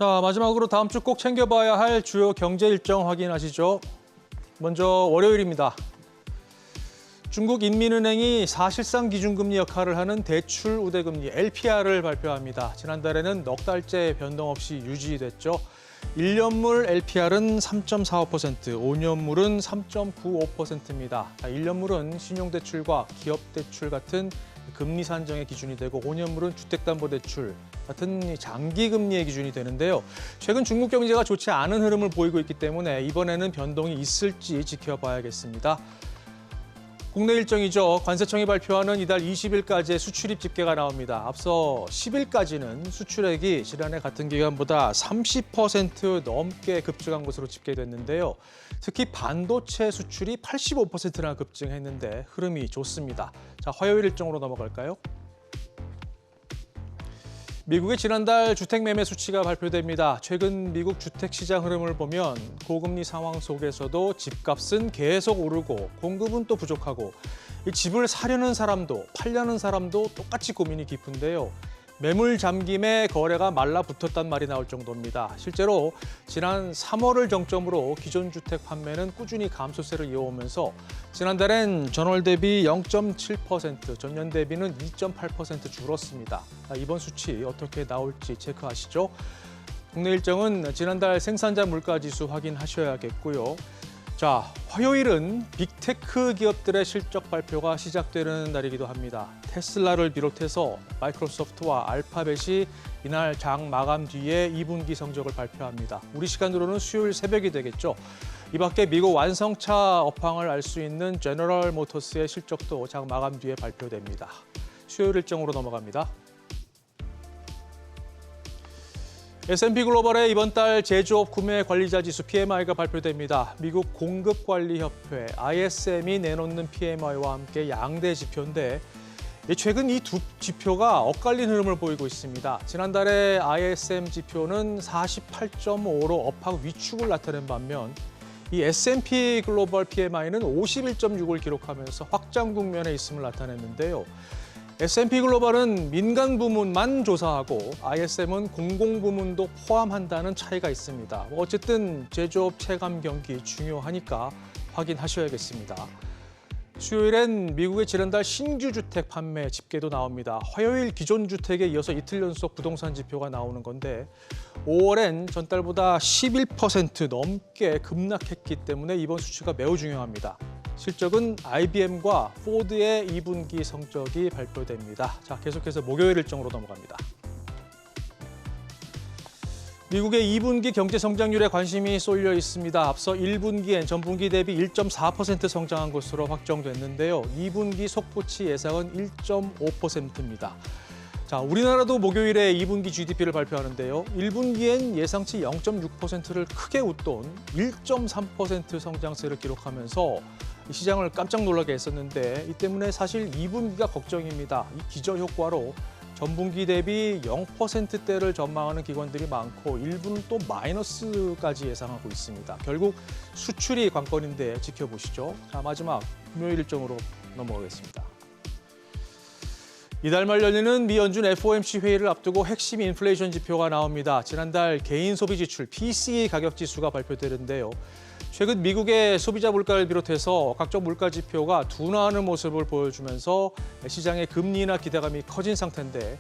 자, 마지막으로 다음 주 꼭 챙겨봐야 할 주요 경제 일정 확인하시죠. 먼저 월요일입니다. 중국 인민은행이 사실상 기준금리 역할을 하는 대출 우대금리 LPR을 발표합니다. 지난달에는 넉 달째 변동 없이 유지됐죠. 1년물 LPR은 3.45%, 5년물은 3.95%입니다. 1년물은 신용대출과 기업대출 같은 금리 산정의 기준이 되고 5년물은 주택담보대출 같은 장기금리의 기준이 되는데요. 최근 중국 경제가 좋지 않은 흐름을 보이고 있기 때문에 이번에는 변동이 있을지 지켜봐야겠습니다. 국내 일정이죠. 관세청이 발표하는 이달 20일까지의 수출입 집계가 나옵니다. 앞서 10일까지는 수출액이 지난해 같은 기간보다 30% 넘게 급증한 것으로 집계됐는데요. 특히 반도체 수출이 85%나 급증했는데 흐름이 좋습니다. 자, 화요일 일정으로 넘어갈까요? 미국의 지난달 주택 매매 수치가 발표됩니다. 최근 미국 주택 시장 흐름을 보면 고금리 상황 속에서도 집값은 계속 오르고 공급은 또 부족하고 이 집을 사려는 사람도 팔려는 사람도 똑같이 고민이 깊은데요. 매물 잠김에 거래가 말라붙었단 말이 나올 정도입니다. 실제로 지난 3월을 정점으로 기존 주택 판매는 꾸준히 감소세를 이어오면서 지난달엔 전월 대비 0.7%, 전년 대비는 2.8% 줄었습니다. 이번 수치 어떻게 나올지 체크하시죠. 국내 일정은 지난달 생산자 물가지수 확인하셔야겠고요. 자, 화요일은 빅테크 기업들의 실적 발표가 시작되는 날이기도 합니다. 테슬라를 비롯해서 마이크로소프트와 알파벳이 이날 장 마감 뒤에 2분기 성적을 발표합니다. 우리 시간으로는 수요일 새벽이 되겠죠. 이 밖에 미국 완성차 업황을 알 수 있는 제너럴 모터스의 실적도 장 마감 뒤에 발표됩니다. 수요일 일정으로 넘어갑니다. S&P 글로벌의 이번 달 제조업 구매 관리자 지수 PMI가 발표됩니다. 미국 공급관리협회 ISM이 내놓는 PMI와 함께 양대 지표인데 최근 이 두 지표가 엇갈린 흐름을 보이고 있습니다. 지난달에 ISM 지표는 48.5로 업황 위축을 나타낸 반면 이 S&P 글로벌 PMI는 51.6을 기록하면서 확장 국면에 있음을 나타냈는데요. S&P 글로벌은 민간 부문만 조사하고 ISM은 공공 부문도 포함한다는 차이가 있습니다. 어쨌든 제조업 체감 경기 중요하니까 확인하셔야겠습니다. 수요일엔 미국의 지난달 신규 주택 판매 집계도 나옵니다. 화요일 기존 주택에 이어서 이틀 연속 부동산 지표가 나오는 건데 5월엔 전달보다 11% 넘게 급락했기 때문에 이번 수치가 매우 중요합니다. 실적은 IBM과 포드의 2분기 성적이 발표됩니다. 자, 계속해서 목요일 일정으로 넘어갑니다. 미국의 2분기 경제 성장률에 관심이 쏠려 있습니다. 앞서 1분기엔 전분기 대비 1.4% 성장한 것으로 확정됐는데요. 2분기 속보치 예상은 1.5%입니다. 자, 우리나라도 목요일에 2분기 GDP를 발표하는데요. 1분기엔 예상치 0.6%를 크게 웃돈 1.3% 성장세를 기록하면서 시장을 깜짝 놀라게 했었는데 이 때문에 사실 2분기가 걱정입니다. 이 기저효과로 전분기 대비 0%대를 전망하는 기관들이 많고 일부는 또 마이너스까지 예상하고 있습니다. 결국 수출이 관건인데 지켜보시죠. 자, 마지막 금요일 일정으로 넘어가겠습니다. 이달 말 열리는 미 연준 FOMC 회의를 앞두고 핵심 인플레이션 지표가 나옵니다. 지난달 개인 소비 지출 PCE 가격 지수가 발표되는데요. 최근 미국의 소비자 물가를 비롯해서 각종 물가 지표가 둔화하는 모습을 보여주면서 시장의 금리나 기대감이 커진 상태인데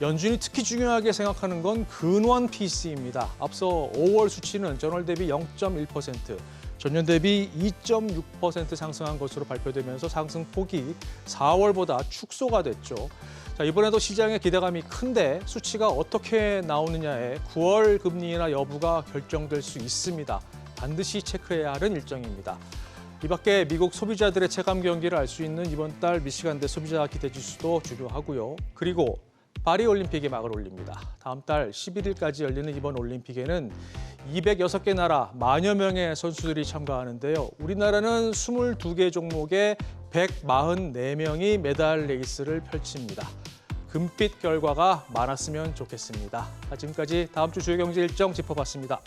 연준이 특히 중요하게 생각하는 건 근원 PC입니다. 앞서 5월 수치는 전월 대비 0.1%, 전년 대비 2.6% 상승한 것으로 발표되면서 상승폭이 4월보다 축소가 됐죠. 자, 이번에도 시장의 기대감이 큰데 수치가 어떻게 나오느냐에 9월 금리나 여부가 결정될 수 있습니다. 반드시 체크해야 하는 일정입니다. 이 밖에 미국 소비자들의 체감 경기를 알 수 있는 이번 달 미시간대 소비자 기대지수도 중요하고요. 그리고 파리 올림픽이 막을 올립니다. 다음 달 11일까지 열리는 이번 올림픽에는 206개 나라 만여 명의 선수들이 참가하는데요. 우리나라는 22개 종목에 144명이 메달 레이스를 펼칩니다. 금빛 결과가 많았으면 좋겠습니다. 지금까지 다음 주 주요 경제 일정 짚어봤습니다.